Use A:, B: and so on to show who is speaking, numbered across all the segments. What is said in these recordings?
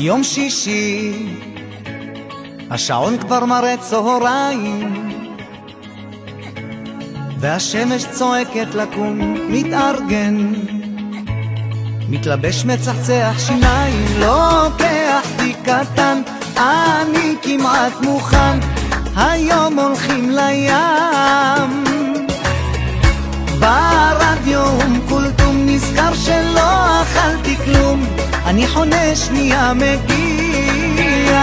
A: יום שישי, השעון כבר מראה צהריים, והשמש צועקת לקום, מתארגן, מתלבש מצחצח שיניים, לוקח תיק קטן, אני כמעט מוכן, היום הולכים לים. ברדיו קולטום נזכר שלא אכלתי כלום, אני חונה שנייה מגיע.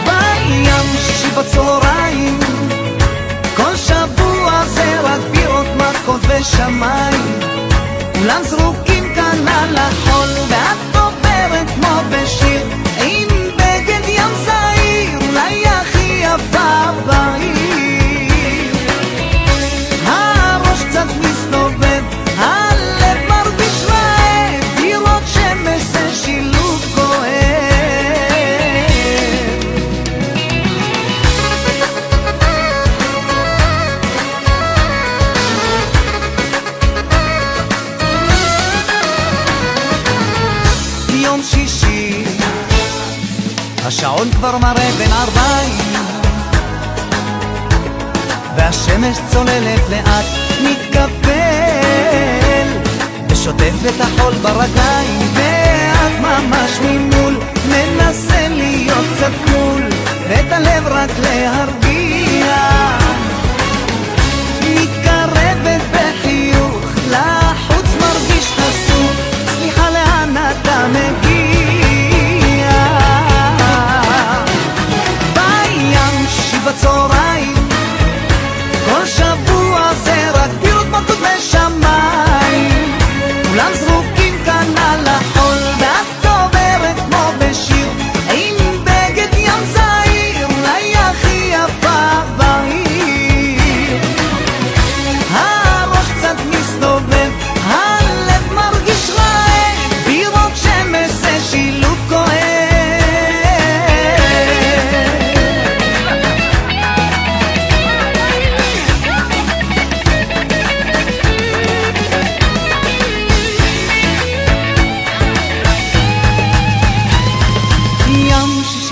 A: בים שישי בצהריים, כל שבוע זה רק בירות מכות ושמיים, כולם זרוקים כאן על החול, ואת עוברת כמו בשיר, עם בגד ים זעיר, אולי הכי יפה בעיר. הראש קצת מסתובב, הלב מרגיש רעב, דירות שמש זה שילוב כואב. יום שישי, השעון כבר מראה בין 40, והשמש צוללת לאט, מתקפל ושוטף את החול ברגליים, ואת ממש ממול, מנסה להיות קצת קול, ואת הלב רק להרגיע. מתקרבת בחיוך, לחוץ מרגיש חשוף, סליחה לאן אתה מגיע. בים שישי בצהריים, כל שבוע זה רק בירות מכות ושמיים, כולם זרוקים כאן על החול, ואת עוברת כמו בשיר, עם בגד ים זעיר, אולי הכי יפה בעיר. הראש קצת מסתובב, הלב מרגיש רעב, בירות שמש זה שילוב כואב.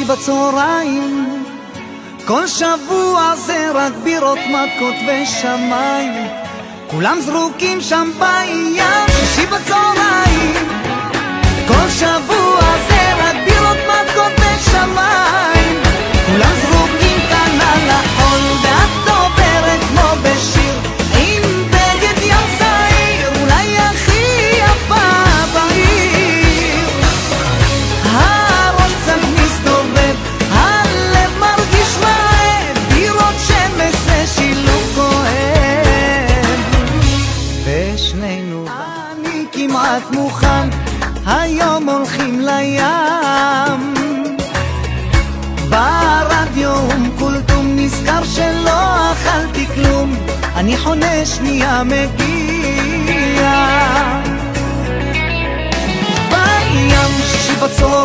A: בצהריים, כל שבוע זה רק בירות מכות ושמיים, כולם זרוקים שם בים. שישי בצהריים, כל שבוע זה רק בירות מכות ושמיים, כולם זרוקים כאן על החול, ואת עוברת כמו בשיר, עם בגד ים זעיר, אולי הכי יפה בעיר. הראש קצת מסתובב, הלב מרגיש רעב, בירות שמש זה שילוב כואב. ושנינו, אני כמעט מוכן, היום הולכים לים. ברדיו קולטום נזכר שלא אכלתי כלום, אני חונה שנייה מגיע. בים שישי בצהריים,